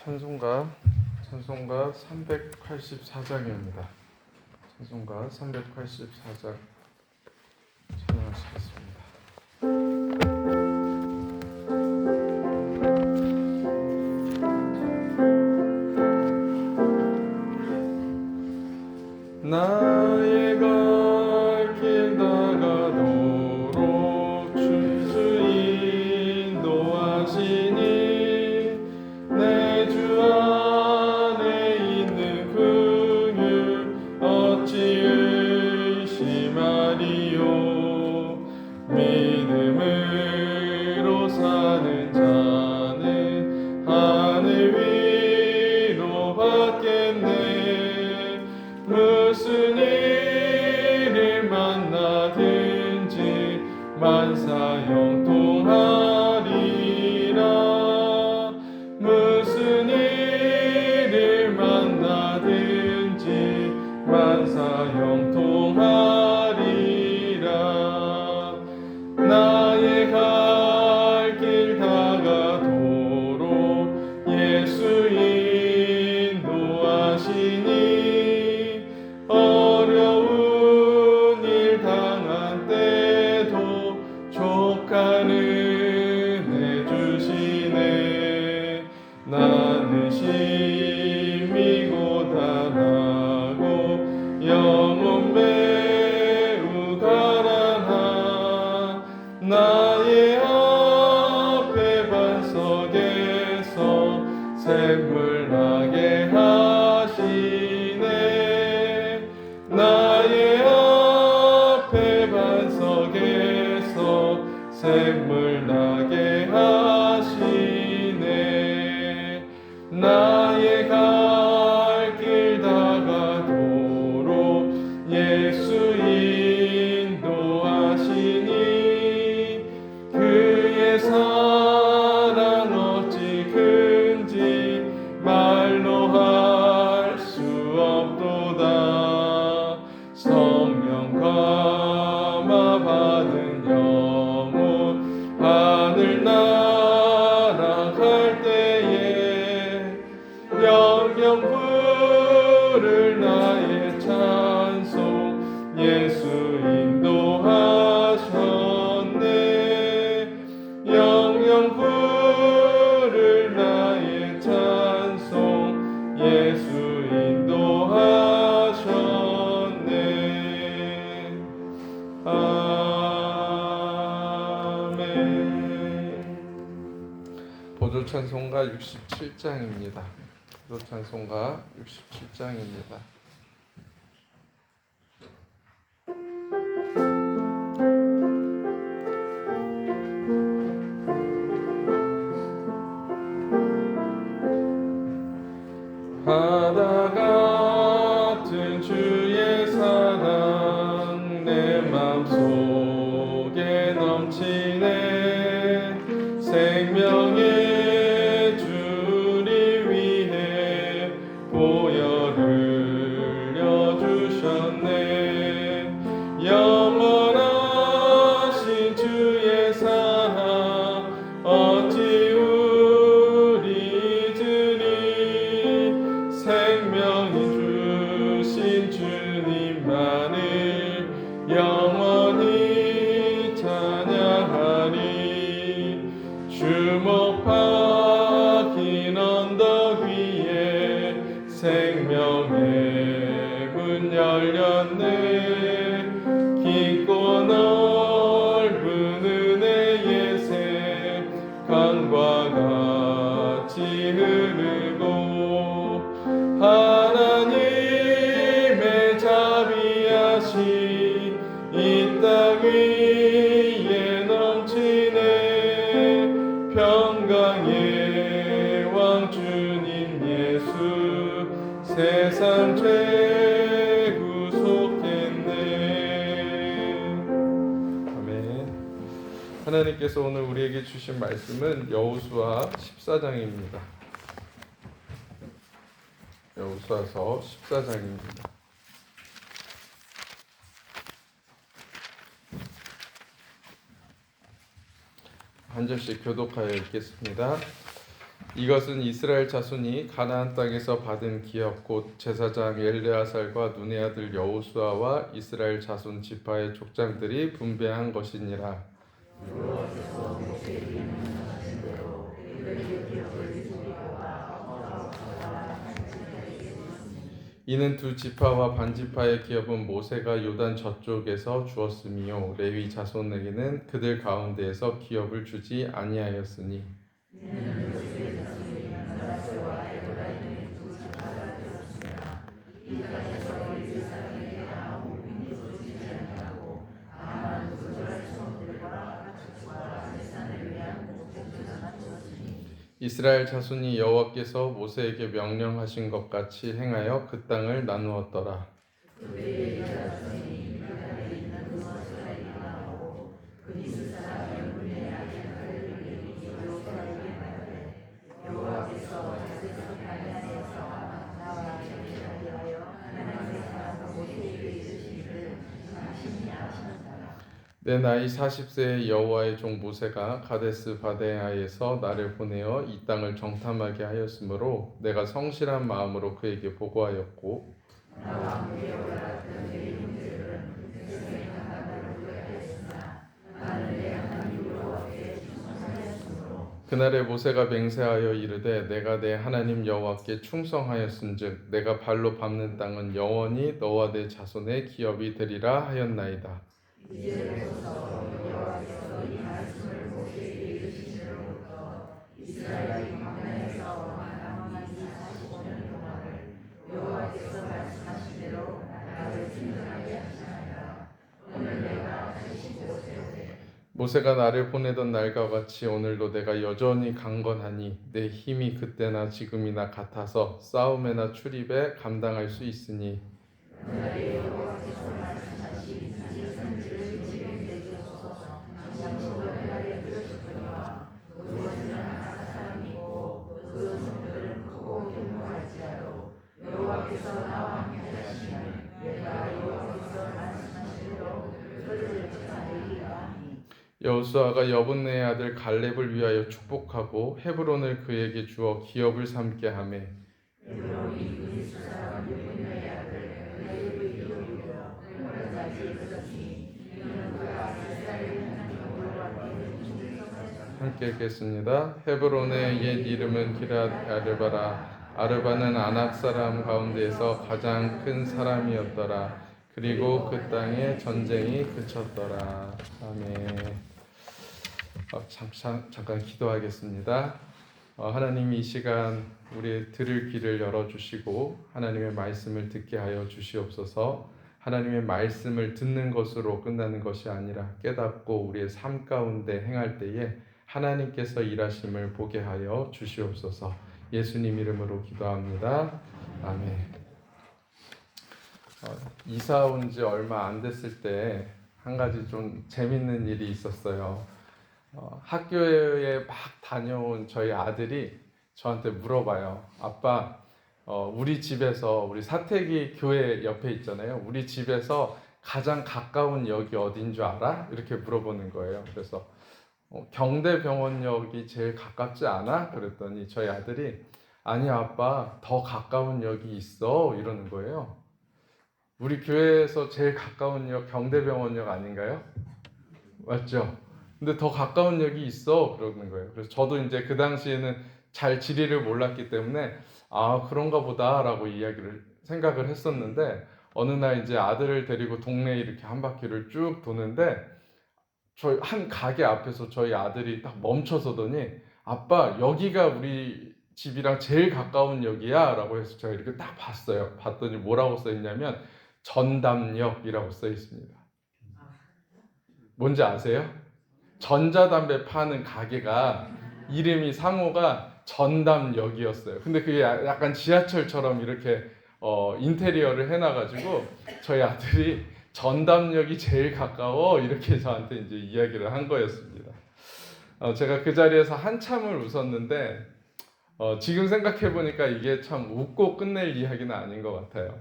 찬송가 384장입니다. 찬송가 384장 찬양하시겠습니다. 나의 갈 길 다가도록 주 인도하시니 내 주 안에 있는 긍휼 어찌 의심하리요. 믿음으로 사는 자는 하늘 위로 받겠네. 무슨 일을 만나든지 만사형통하리라. 무슨 일을 만나든지 만사형통하리라. 나의 갈 길 다가도록 예수 인도하시니 어려운 일 당한 때도 족한 은혜 주시네. 나는 심히 고단하고 영혼 매우 가난하. 나의 앞에 반석에서 샘물 나게 하시네. 나의 앞에 반석에서 샘물 나게 하시네. 나의 갈 길 다가도록 예수 인도하시니 그의 사랑 어찌 큰지 말로 할 수 없도다. 성령 감화 받은 영혼 하늘 날아갈 때에 영영 부를 나의 찬송 예수 인도하셨네. 영영 부를 나의 찬송 예수 인도하셨네. 아멘. 보조 찬송가 67장입니다. 보조 찬송가 67장입니다. 바다 같은 주의 사랑 내 맘속에 넘치네. 생명의 주를 위해 보혈 흘려주셨네. 영원하신 주의 사랑 어찌 생명이 주신 주님만을 영원히 찬양하리. 주목 박힌 언덕 위에 생명의 문 열렸네. 깊고 넓은 은혜의 샘 강과 같이 흐르고 하나님의 자비하시 이 땅 위에 넘치네. 평강의 왕 주님 예수 세상 죄 구속했네. 아멘. 하나님께서 오늘 우리에게 주신 말씀은 여호수아 14장입니다. 여호수아서 14장입니다. 한 절씩 교독하여 읽겠습니다. 이것은 이스라엘 자손이 가나안 땅에서 받은 기업 곧 제사장 엘르아살과 눈의 아들 여호수아와 이스라엘 자손 지파의 족장들이 분배한 것이니라. 이는 두 지파와 반지파의 기업은 모세가 요단 저쪽에서 주었으며 레위 자손에게는 그들 가운데에서 기업을 주지 아니하였으니 이스라엘 자손이 여호와께서 모세에게 명령하신 것 같이 행하여 그 땅을 나누었더라. 내 나이 40세의 여호와의 종 모세가 가데스 바네아에서 나를 보내어 이 땅을 정탐하게 하였으므로 내가 성실한 마음으로 그에게 보고하였고 그날에 모세가 맹세하여 이르되 내가 내 하나님 여호와께 충성하였은즉 내가 발로 밟는 땅은 영원히 너와 내 자손의 기업이 되리라 하였나이다. 모세가 나를 보내던 날과 같이 오늘도 내가 여전히 강건하니 내 힘이 그때나 지금이나 같아서 싸움에나 출입에 감당할 수 있으니 여호수아가 여분네의 아들 갈렙을 위하여 축복하고 헤브론을 그에게 주어 기업을 삼게 하며 함께 읽겠습니다. 헤브론의 옛 이름은 기럇 아르바라. 아르바는 아낙 사람 가운데에서 가장 큰 사람이었더라. 그리고 그 땅에 전쟁이 그쳤더라. 아멘. 잠깐 기도하겠습니다. 하나님 이 시간 우리 들을 귀를 열어주시고 하나님의 말씀을 듣게 하여 주시옵소서. 하나님의 말씀을 듣는 것으로 끝나는 것이 아니라 깨닫고 우리의 삶 가운데 행할 때에 하나님께서 일하심을 보게 하여 주시옵소서. 예수님 이름으로 기도합니다. 아멘. 이사 온 지 얼마 안 됐을 때 한 가지 좀 재밌는 일이 있었어요. 학교에 막 다녀온 저희 아들이 저한테 물어봐요. 아빠, 우리 집에서 우리 사택이 교회 옆에 있잖아요. 우리 집에서 가장 가까운 역이 어딘 줄 알아? 이렇게 물어보는 거예요. 그래서 경대병원역이 제일 가깝지 않아? 그랬더니 저희 아들이 아니 아빠 더 가까운 역이 있어 이러는 거예요. 우리 교회에서 제일 가까운 역 경대병원역 아닌가요? 맞죠? 근데 더 가까운 역이 있어 그러는 거예요. 그래서 저도 이제 그 당시에는 잘 지리를 몰랐기 때문에 아 그런가 보다라고 생각을 했었는데 어느 날 이제 아들을 데리고 동네 이렇게 한 바퀴를 쭉 도는데 저희 한 가게 앞에서 저희 아들이 딱 멈춰서더니 아빠 여기가 우리 집이랑 제일 가까운 역이야 라고 해서 제가 이렇게 딱 봤어요. 봤더니 뭐라고 써 있냐면 전담역이라고 써 있습니다. 뭔지 아세요? 전자담배 파는 가게가 이름이 상호가 전담역이었어요. 근데 그게 약간 지하철처럼 이렇게 인테리어를 해놔가지고 저희 아들이 전담역이 제일 가까워 이렇게 저한테 이제 이야기를 한 거였습니다. 제가 그 자리에서 한참을 웃었는데 지금 생각해 보니까 이게 참 웃고 끝낼 이야기는 아닌 것 같아요.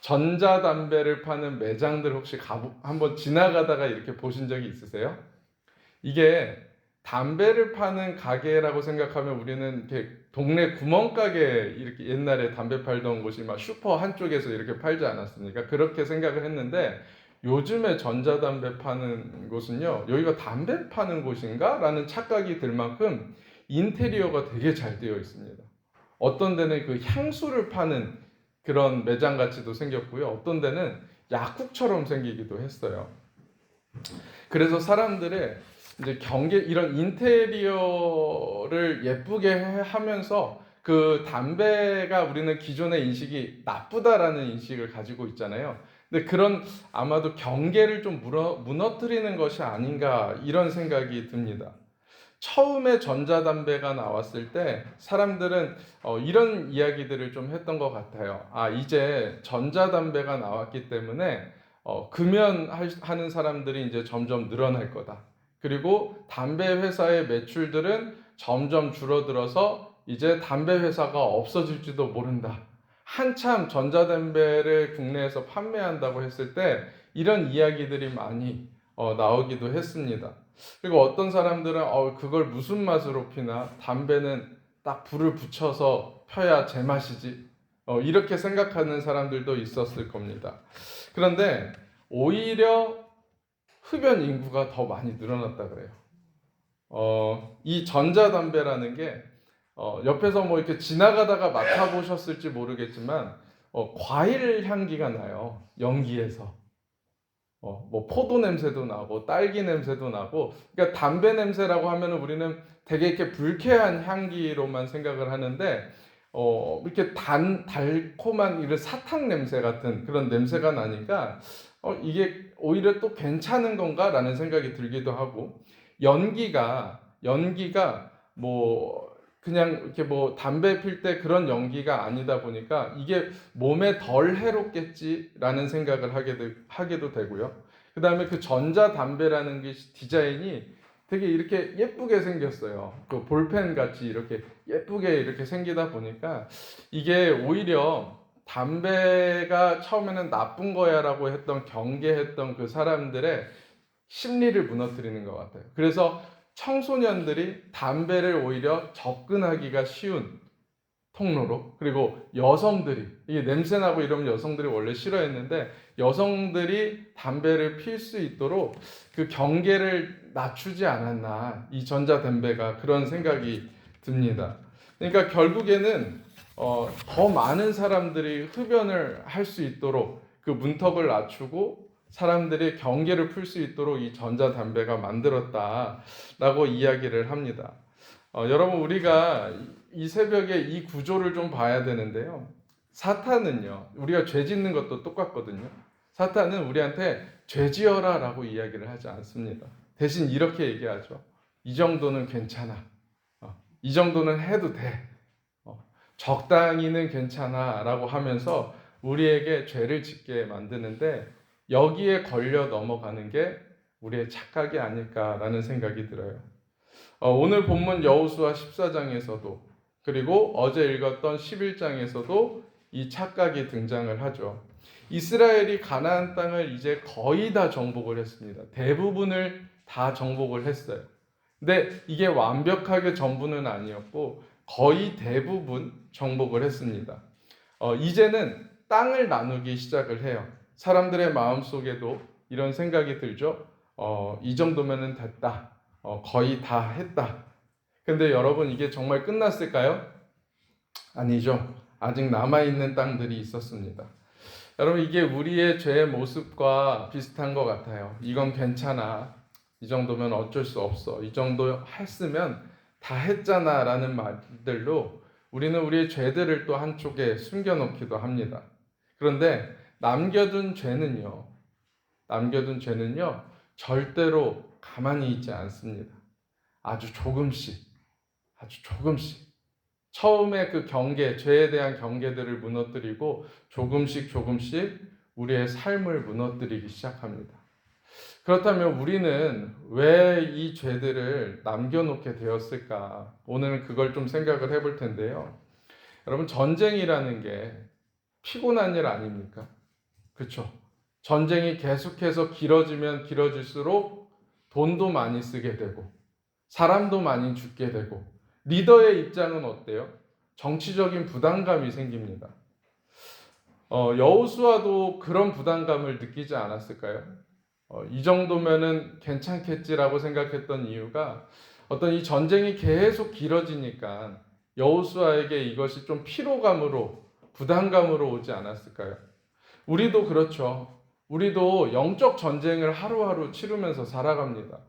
전자담배를 파는 매장들 혹시 한번 지나가다가 이렇게 보신 적이 있으세요? 이게 담배를 파는 가게라고 생각하면 우리는 이렇게 동네 구멍가게 이렇게 옛날에 담배 팔던 곳이 막 슈퍼 한쪽에서 이렇게 팔지 않았습니까? 그렇게 생각을 했는데 요즘에 전자담배 파는 곳은요, 여기가 담배 파는 곳인가? 라는 착각이 들 만큼 인테리어가 되게 잘 되어 있습니다. 어떤 데는 그 향수를 파는 그런 매장 같이도 생겼고요. 어떤 데는 약국처럼 생기기도 했어요. 그래서 사람들의 이제 이런 인테리어를 예쁘게 하면서 그 담배가 우리는 기존의 인식이 나쁘다라는 인식을 가지고 있잖아요. 근데 그런 아마도 경계를 좀 무너뜨리는 것이 아닌가 이런 생각이 듭니다. 처음에 전자담배가 나왔을 때 사람들은 이런 이야기들을 좀 했던 것 같아요. 아, 이제 전자담배가 나왔기 때문에 금연하는 사람들이 이제 점점 늘어날 거다. 그리고 담배 회사의 매출들은 점점 줄어들어서 이제 담배 회사가 없어질지도 모른다. 한참 전자담배를 국내에서 판매한다고 했을 때 이런 이야기들이 많이 나오기도 했습니다. 그리고 어떤 사람들은 그걸 무슨 맛으로 피나? 담배는 딱 불을 붙여서 펴야 제맛이지. 이렇게 생각하는 사람들도 있었을 겁니다. 그런데 오히려 흡연 인구가 더 많이 늘어났다 그래요. 이 전자담배라는 게 옆에서 뭐 이렇게 지나가다가 맡아보셨을지 모르겠지만 과일 향기가 나요. 연기에서. 뭐 포도 냄새도 나고 딸기 냄새도 나고, 그러니까 담배 냄새라고 하면은 우리는 되게 이렇게 불쾌한 향기로만 생각을 하는데 이렇게 달콤한 이런 사탕 냄새 같은 그런 냄새가 나니까 이게 오히려 또 괜찮은 건가라는 생각이 들기도 하고, 연기가 뭐 그냥 이렇게 뭐 담배 필 때 그런 연기가 아니다 보니까 이게 몸에 덜 해롭겠지라는 생각을 하게도 되고요. 그 다음에 그 전자담배라는 게 디자인이 되게 이렇게 예쁘게 생겼어요. 그 볼펜 같이 이렇게 예쁘게 이렇게 생기다 보니까 이게 오히려 담배가 처음에는 나쁜 거야라고 경계했던 그 사람들의 심리를 무너뜨리는 것 같아요. 그래서 청소년들이 담배를 오히려 접근하기가 쉬운 통로로, 그리고 여성들이, 이게 냄새나고 이러면 여성들이 원래 싫어했는데 여성들이 담배를 필 수 있도록 그 경계를 낮추지 않았나, 이 전자담배가, 그런 생각이 듭니다. 그러니까 결국에는 더 많은 사람들이 흡연을 할 수 있도록 그 문턱을 낮추고 사람들이 경계를 풀 수 있도록 이 전자담배가 만들었다라고 이야기를 합니다. 여러분, 우리가 이 새벽에 이 구조를 좀 봐야 되는데요. 사탄은요, 우리가 죄 짓는 것도 똑같거든요. 사탄은 우리한테 죄 지어라 라고 이야기를 하지 않습니다. 대신 이렇게 얘기하죠. 이 정도는 괜찮아. 이 정도는 해도 돼. 적당히는 괜찮아 라고 하면서 우리에게 죄를 짓게 만드는데, 여기에 걸려 넘어가는 게 우리의 착각이 아닐까라는 생각이 들어요. 오늘 본문 여호수아 14장에서도, 그리고 어제 읽었던 11장에서도 이 착각이 등장을 하죠. 이스라엘이 가나안 땅을 이제 거의 다 정복을 했습니다. 대부분을 다 정복을 했어요. 근데 이게 완벽하게 전부는 아니었고 거의 대부분 정복을 했습니다. 이제는 땅을 나누기 시작을 해요. 사람들의 마음속에도 이런 생각이 들죠. 이 정도면은 됐다. 거의 다 했다. 근데 여러분, 이게 정말 끝났을까요? 아니죠. 아직 남아있는 땅들이 있었습니다. 여러분, 이게 우리의 죄의 모습과 비슷한 것 같아요. 이건 괜찮아. 이 정도면 어쩔 수 없어. 이 정도 했으면 다 했잖아 라는 말들로 우리는 우리의 죄들을 또 한쪽에 숨겨놓기도 합니다. 그런데 남겨둔 죄는요, 절대로 가만히 있지 않습니다. 아주 조금씩, 처음에 그 죄에 대한 경계들을 무너뜨리고 조금씩 우리의 삶을 무너뜨리기 시작합니다. 그렇다면 우리는 왜 이 죄들을 남겨놓게 되었을까? 오늘은 그걸 좀 생각을 해볼 텐데요. 여러분, 전쟁이라는 게 피곤한 일 아닙니까? 그렇죠? 전쟁이 계속해서 길어지면 길어질수록 돈도 많이 쓰게 되고 사람도 많이 죽게 되고, 리더의 입장은 어때요? 정치적인 부담감이 생깁니다. 여호수아도 그런 부담감을 느끼지 않았을까요? 이 정도면은 괜찮겠지라고 생각했던 이유가 어떤 이 전쟁이 계속 길어지니까 여호수아에게 이것이 좀 피로감으로, 부담감으로 오지 않았을까요? 우리도 그렇죠. 우리도 영적 전쟁을 하루하루 치르면서 살아갑니다.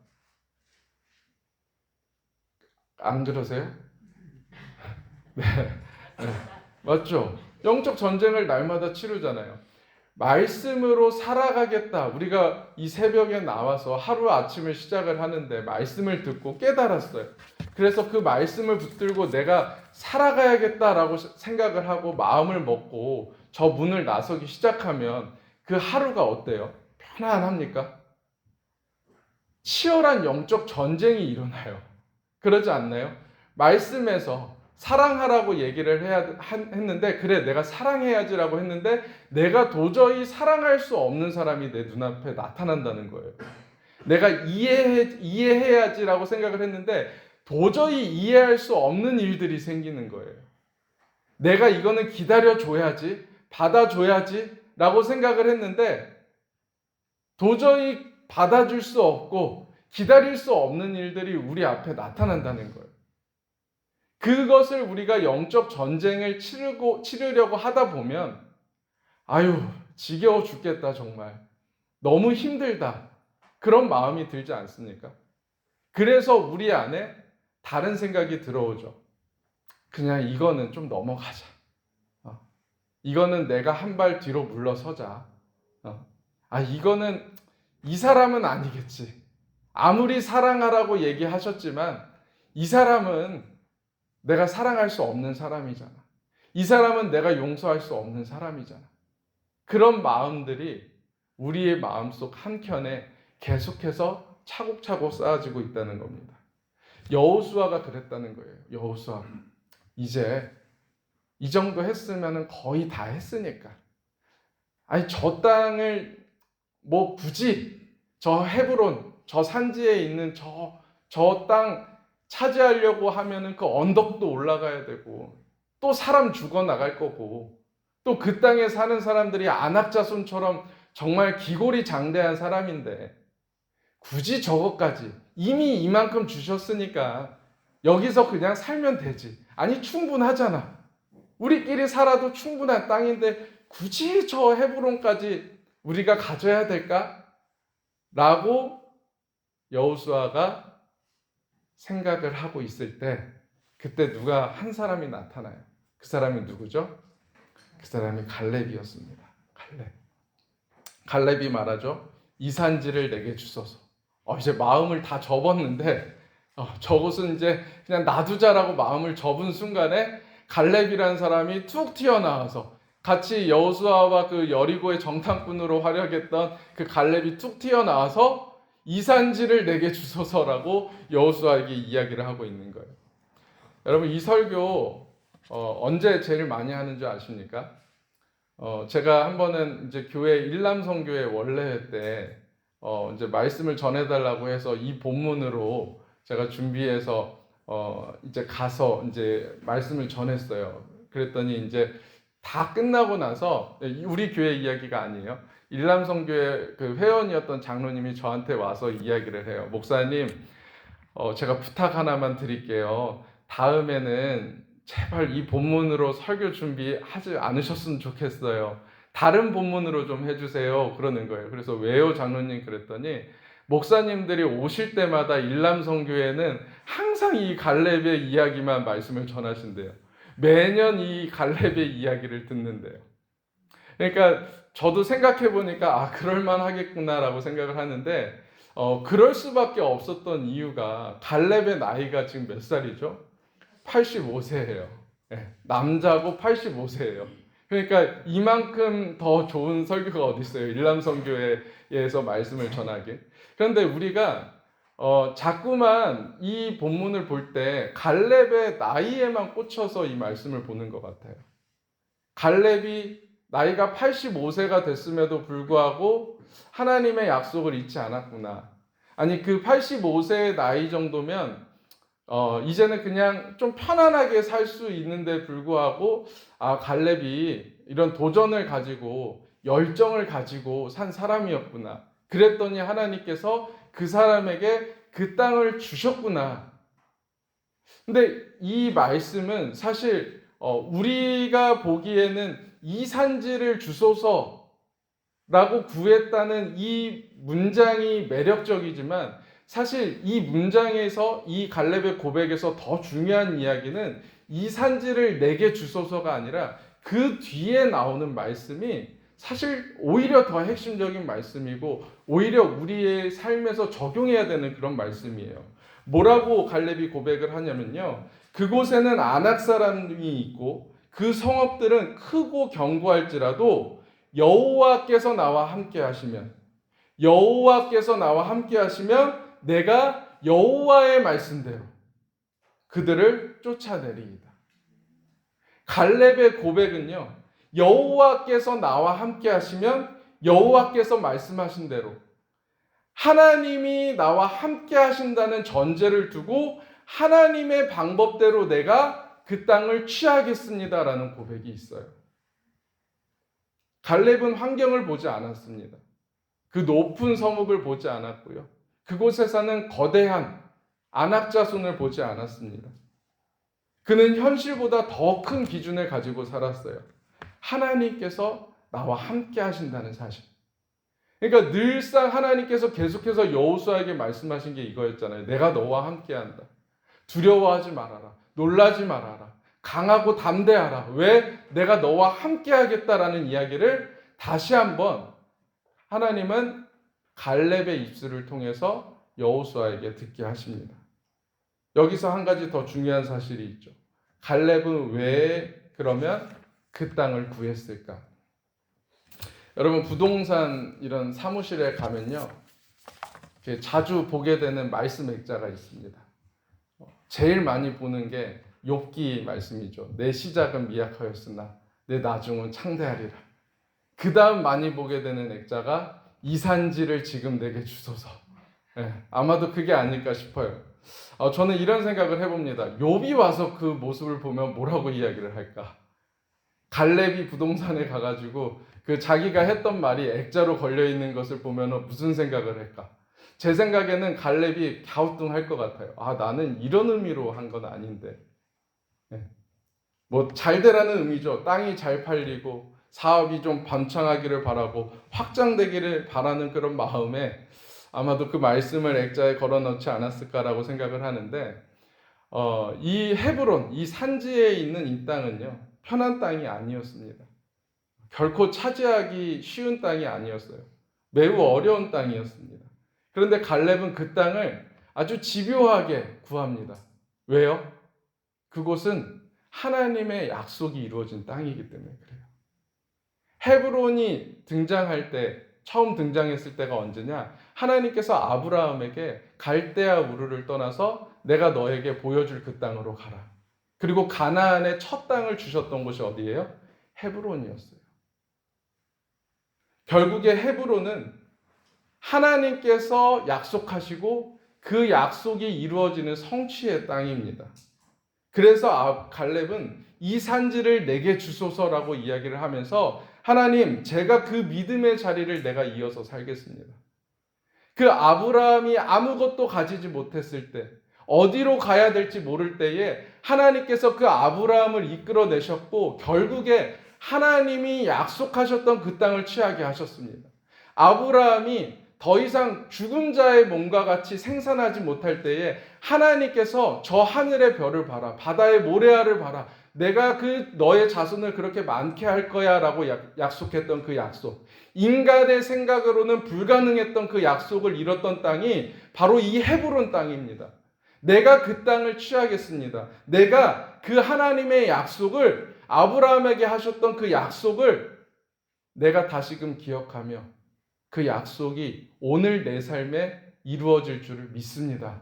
안 그러세요? 네. 네. 맞죠? 영적 전쟁을 날마다 치르잖아요. 말씀으로 살아가겠다. 우리가 이 새벽에 나와서 하루 아침을 시작을 하는데 말씀을 듣고 깨달았어요. 그래서 그 말씀을 붙들고 내가 살아가야겠다라고 생각을 하고 마음을 먹고 저 문을 나서기 시작하면 그 하루가 어때요? 편안합니까? 치열한 영적 전쟁이 일어나요. 그러지 않나요? 말씀에서 사랑하라고 얘기를 했는데, 그래, 내가 사랑해야지라고 했는데, 내가 도저히 사랑할 수 없는 사람이 내 눈앞에 나타난다는 거예요. 내가 이해해야지라고 생각을 했는데, 도저히 이해할 수 없는 일들이 생기는 거예요. 내가 이거는 기다려줘야지, 받아줘야지, 라고 생각을 했는데, 도저히 받아줄 수 없고, 기다릴 수 없는 일들이 우리 앞에 나타난다는 거예요. 그것을 우리가 영적 전쟁을 치르려고 하다 보면 아유, 지겨워 죽겠다 정말. 너무 힘들다. 그런 마음이 들지 않습니까? 그래서 우리 안에 다른 생각이 들어오죠. 그냥 이거는 좀 넘어가자. 이거는 내가 한 발 뒤로 물러서자. 이거는 이 사람은 아니겠지. 아무리 사랑하라고 얘기하셨지만 이 사람은 내가 사랑할 수 없는 사람이잖아. 이 사람은 내가 용서할 수 없는 사람이잖아. 그런 마음들이 우리의 마음속 한켠에 계속해서 차곡차곡 쌓아지고 있다는 겁니다. 여호수아가 그랬다는 거예요. 여호수아, 이제 이 정도 했으면 거의 다 했으니까. 아니, 저 땅을 뭐 굳이 저 헤브론, 저 산지에 있는 저 땅 차지하려고 하면은 그 언덕도 올라가야 되고, 또 사람 죽어 나갈 거고, 또 그 땅에 사는 사람들이 안악자손처럼 정말 기골이 장대한 사람인데, 굳이 저것까지 이미 이만큼 주셨으니까 여기서 그냥 살면 되지. 아니, 충분하잖아. 우리끼리 살아도 충분한 땅인데 굳이 저 헤브론까지 우리가 가져야 될까? 라고 여호수아가 생각을 하고 있을 때, 그때 누가 한 사람이 나타나요. 그 사람이 누구죠? 그 사람이 갈렙이었습니다. 갈렙이 말하죠. 이 산지를 내게 주소서. 이제 마음을 다 접었는데 저것은 이제 그냥 놔두자라고 마음을 접은 순간에 갈렙이라는 사람이 툭 튀어나와서, 같이 여호수아와 그 여리고의 정탐꾼으로 활약했던 그 갈렙이 툭 튀어나와서 이 산지를 내게 주소서라고 여호수아에게 이야기를 하고 있는 거예요. 여러분, 이 설교 언제 제일 많이 하는 줄 아십니까? 제가 한 번은 이제 교회 일남성교회 원래회 때 이제 말씀을 전해달라고 해서 이 본문으로 제가 준비해서 이제 가서 이제 말씀을 전했어요. 그랬더니 이제 다 끝나고 나서, 우리 교회 이야기가 아니에요. 일남성교회 그 회원이었던 장로님이 저한테 와서 이야기를 해요. 목사님, 제가 부탁 하나만 드릴게요. 다음에는 제발 이 본문으로 설교 준비하지 않으셨으면 좋겠어요. 다른 본문으로 좀 해주세요. 그러는 거예요. 그래서 왜요, 장로님? 그랬더니 목사님들이 오실 때마다 일남성교회는 항상 이 갈렙의 이야기만 말씀을 전하신대요. 매년 이 갈렙의 이야기를 듣는데요. 그러니까 저도 생각해 보니까 그럴만 하겠구나라고 생각을 하는데, 그럴 수밖에 없었던 이유가 갈렙의 나이가 지금 몇 살이죠? 85세예요. 남자고 85세예요. 그러니까 이만큼 더 좋은 설교가 어디 있어요? 일남성교회에서 말씀을 전하기. 그런데 우리가 자꾸만 이 본문을 볼 때 갈렙의 나이에만 꽂혀서 이 말씀을 보는 것 같아요. 갈렙이 나이가 85세가 됐음에도 불구하고 하나님의 약속을 잊지 않았구나. 아니, 그 85세의 나이 정도면 이제는 그냥 좀 편안하게 살 수 있는데 불구하고 갈렙이 이런 도전을 가지고 열정을 가지고 산 사람이었구나. 그랬더니 하나님께서 그 사람에게 그 땅을 주셨구나. 근데 이 말씀은 사실 우리가 보기에는 이 산지를 주소서라고 구했다는 이 문장이 매력적이지만 사실 이 문장에서 이 갈렙의 고백에서 더 중요한 이야기는 이 산지를 내게 주소서가 아니라 그 뒤에 나오는 말씀이 사실 오히려 더 핵심적인 말씀이고 오히려 우리의 삶에서 적용해야 되는 그런 말씀이에요. 뭐라고 갈렙이 고백을 하냐면요. 그곳에는 아낙 사람이 있고 그 성읍들은 크고 견고할지라도 여호와께서 나와 함께 하시면 내가 여호와의 말씀대로 그들을 쫓아내리이다. 갈렙의 고백은요. 여호와께서 나와 함께 하시면 여호와께서 말씀하신 대로 하나님이 나와 함께 하신다는 전제를 두고 하나님의 방법대로 내가 그 땅을 취하겠습니다라는 고백이 있어요. 갈렙은 환경을 보지 않았습니다. 그 높은 성읍을 보지 않았고요. 그곳에 사는 거대한 아낙 자손을 보지 않았습니다. 그는 현실보다 더 큰 기준을 가지고 살았어요. 하나님께서 나와 함께 하신다는 사실. 그러니까 늘상 하나님께서 계속해서 여호수아에게 말씀하신 게 이거였잖아요. 내가 너와 함께한다. 두려워하지 말아라. 놀라지 말아라. 강하고 담대하라. 왜? 내가 너와 함께하겠다라는 이야기를 다시 한번 하나님은 갈렙의 입술을 통해서 여호수아에게 듣게 하십니다. 여기서 한 가지 더 중요한 사실이 있죠. 갈렙은 왜 그러면 그 땅을 구했을까? 여러분 부동산 이런 사무실에 가면요. 자주 보게 되는 말씀 액자가 있습니다. 제일 많이 보는 게 욥기 말씀이죠. 내 시작은 미약하였으나 내 나중은 창대하리라. 그 다음 많이 보게 되는 액자가 이 산지를 지금 내게 주소서. 아마도 그게 아닐까 싶어요. 저는 이런 생각을 해봅니다. 욥이 와서 그 모습을 보면 뭐라고 이야기를 할까? 갈렙이 부동산에 가가지고 그 자기가 했던 말이 액자로 걸려있는 것을 보면 무슨 생각을 할까? 제 생각에는 갈렙이 갸우뚱할 것 같아요. 나는 이런 의미로 한 건 아닌데. 뭐 잘 되라는 의미죠. 땅이 잘 팔리고 사업이 좀 번창하기를 바라고 확장되기를 바라는 그런 마음에 아마도 그 말씀을 액자에 걸어 넣지 않았을까라고 생각을 하는데 이 헤브론, 이 산지에 있는 이 땅은요. 편한 땅이 아니었습니다. 결코 차지하기 쉬운 땅이 아니었어요. 매우 어려운 땅이었습니다. 그런데 갈렙은 그 땅을 아주 집요하게 구합니다. 왜요? 그곳은 하나님의 약속이 이루어진 땅이기 때문에 그래요. 헤브론이 등장할 때 처음 등장했을 때가 언제냐? 하나님께서 아브라함에게 갈대아 우르를 떠나서 내가 너에게 보여줄 그 땅으로 가라. 그리고 가나안의 첫 땅을 주셨던 곳이 어디예요? 헤브론이었어요. 결국에 헤브론은 하나님께서 약속하시고 그 약속이 이루어지는 성취의 땅입니다. 그래서 갈렙은 이 산지를 내게 주소서라고 이야기를 하면서 하나님, 제가 그 믿음의 자리를 내가 이어서 살겠습니다. 그 아브라함이 아무것도 가지지 못했을 때, 어디로 가야 될지 모를 때에 하나님께서 그 아브라함을 이끌어내셨고 결국에 하나님이 약속하셨던 그 땅을 취하게 하셨습니다. 아브라함이 더 이상 죽은 자의 몸과 같이 생산하지 못할 때에 하나님께서 저 하늘의 별을 봐라, 바다의 모래알을 봐라, 내가 너의 자손을 그렇게 많게 할 거야 라고 약속했던 그 약속, 인간의 생각으로는 불가능했던 그 약속을 이뤘던 땅이 바로 이 헤브론 땅입니다. 내가 그 땅을 취하겠습니다. 내가 그 하나님의 약속을, 아브라함에게 하셨던 그 약속을 내가 다시금 기억하며 그 약속이 오늘 내 삶에 이루어질 줄을 믿습니다.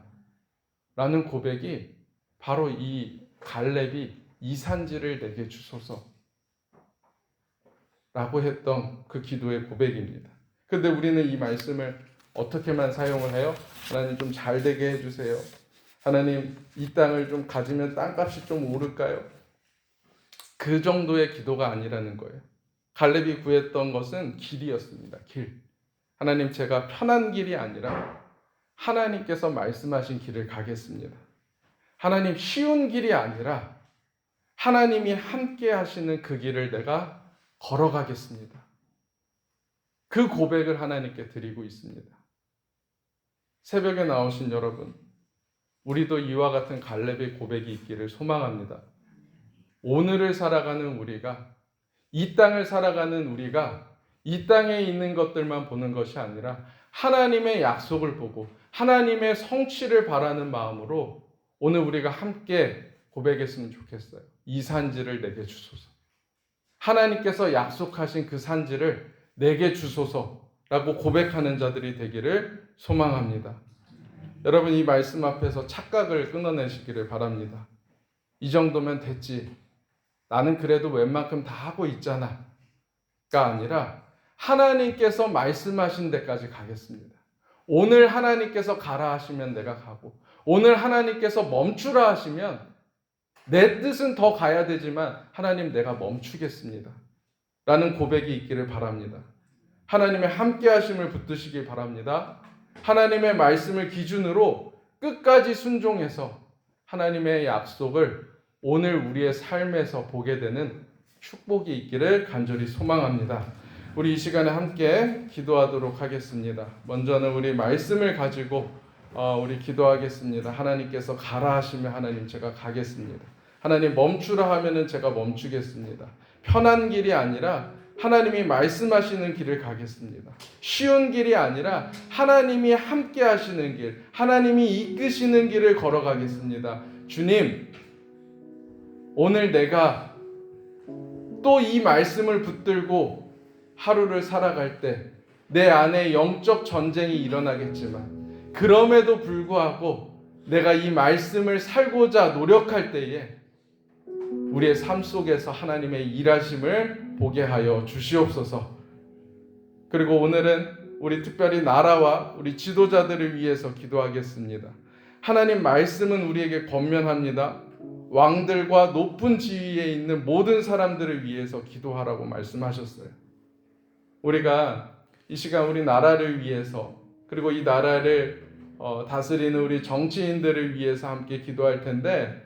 라는 고백이 바로 이 갈렙이 이 산지를 내게 주소서 라고 했던 그 기도의 고백입니다. 그런데 우리는 이 말씀을 어떻게만 사용을 해요? 하나님 좀 잘 되게 해주세요. 하나님, 이 땅을 좀 가지면 땅값이 좀 오를까요? 그 정도의 기도가 아니라는 거예요. 갈렙이 구했던 것은 길이었습니다. 길. 하나님, 제가 편한 길이 아니라 하나님께서 말씀하신 길을 가겠습니다. 하나님, 쉬운 길이 아니라 하나님이 함께 하시는 그 길을 내가 걸어가겠습니다. 그 고백을 하나님께 드리고 있습니다. 새벽에 나오신 여러분, 우리도 이와 같은 갈렙의 고백이 있기를 소망합니다. 오늘을 살아가는 우리가, 이 땅을 살아가는 우리가 이 땅에 있는 것들만 보는 것이 아니라 하나님의 약속을 보고 하나님의 성취를 바라는 마음으로 오늘 우리가 함께 고백했으면 좋겠어요. 이 산지를 내게 주소서. 하나님께서 약속하신 그 산지를 내게 주소서라고 고백하는 자들이 되기를 소망합니다. 여러분, 이 말씀 앞에서 착각을 끊어내시기를 바랍니다. 이 정도면 됐지. 나는 그래도 웬만큼 다 하고 있잖아. 가 아니라 하나님께서 말씀하신 데까지 가겠습니다. 오늘 하나님께서 가라 하시면 내가 가고, 오늘 하나님께서 멈추라 하시면 내 뜻은 더 가야 되지만 하나님, 내가 멈추겠습니다. 라는 고백이 있기를 바랍니다. 하나님의 함께 하심을 붙드시기 바랍니다. 하나님의 말씀을 기준으로 끝까지 순종해서 하나님의 약속을 오늘 우리의 삶에서 보게 되는 축복이 있기를 간절히 소망합니다. 우리 이 시간에 함께 기도하도록 하겠습니다. 먼저는 우리 말씀을 가지고 우리 기도하겠습니다. 하나님께서 가라 하시면 하나님, 제가 가겠습니다. 하나님, 멈추라 하면은 제가 멈추겠습니다. 편한 길이 아니라 하나님이 말씀하시는 길을 가겠습니다. 쉬운 길이 아니라 하나님이 함께 하시는 길, 하나님이 이끄시는 길을 걸어가겠습니다. 주님, 오늘 내가 또 이 말씀을 붙들고 하루를 살아갈 때 내 안에 영적 전쟁이 일어나겠지만, 그럼에도 불구하고 내가 이 말씀을 살고자 노력할 때에 우리의 삶 속에서 하나님의 일하심을 보게 하여 주시옵소서. 그리고 오늘은 우리 특별히 나라와 우리 지도자들을 위해서 기도하겠습니다. 하나님 말씀은 우리에게 권면합니다. 왕들과 높은 지위에 있는 모든 사람들을 위해서 기도하라고 말씀하셨어요. 우리가 이 시간 우리 나라를 위해서, 그리고 이 나라를 다스리는 우리 정치인들을 위해서 함께 기도할 텐데,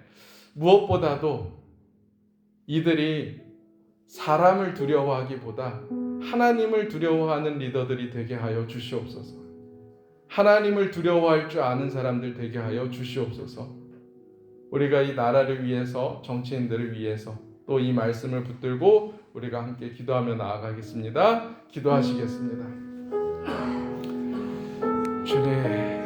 무엇보다도 이들이 사람을 두려워하기보다 하나님을 두려워하는 리더들이 되게 하여 주시옵소서. 하나님을 두려워할 줄 아는 사람들 되게 하여 주시옵소서. 우리가 이 나라를 위해서, 정치인들을 위해서 또 이 말씀을 붙들고 우리가 함께 기도하며 나아가겠습니다. 기도하시겠습니다. 주님,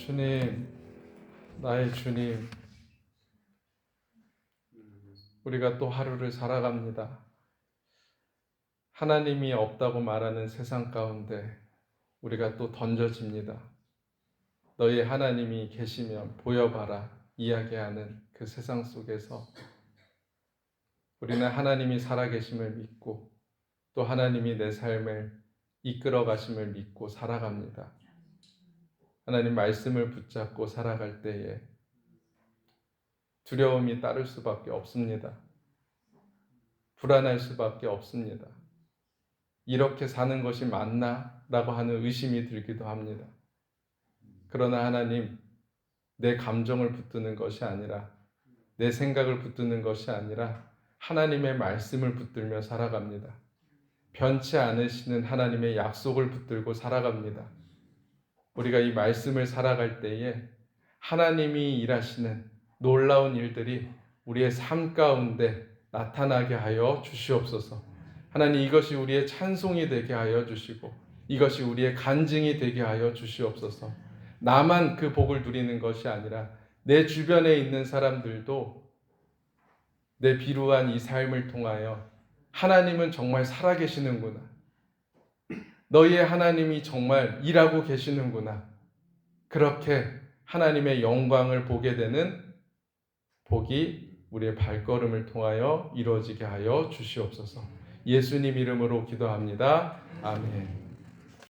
주님, 나의 주님, 우리가 또 하루를 살아갑니다. 하나님이 없다고 말하는 세상 가운데 우리가 또 던져집니다. 너희 하나님이 계시면 보여봐라 이야기하는 그 세상 속에서 우리는 하나님이 살아계심을 믿고 또 하나님이 내 삶을 이끌어 가심을 믿고 살아갑니다. 하나님 말씀을 붙잡고 살아갈 때에 두려움이 따를 수밖에 없습니다. 불안할 수밖에 없습니다. 이렇게 사는 것이 맞나? 라고 하는 의심이 들기도 합니다. 그러나 하나님, 내 감정을 붙드는 것이 아니라 내 생각을 붙드는 것이 아니라 하나님의 말씀을 붙들며 살아갑니다. 변치 않으시는 하나님의 약속을 붙들고 살아갑니다. 우리가 이 말씀을 살아갈 때에 하나님이 일하시는 놀라운 일들이 우리의 삶 가운데 나타나게 하여 주시옵소서. 하나님, 이것이 우리의 찬송이 되게 하여 주시고 이것이 우리의 간증이 되게 하여 주시옵소서. 나만 그 복을 누리는 것이 아니라 내 주변에 있는 사람들도 내 비루한 이 삶을 통하여 하나님은 정말 살아계시는구나, 너희의 하나님이 정말 일하고 계시는구나, 그렇게 하나님의 영광을 보게 되는 복이 우리의 발걸음을 통하여 이루어지게 하여 주시옵소서. 예수님 이름으로 기도합니다. 아멘.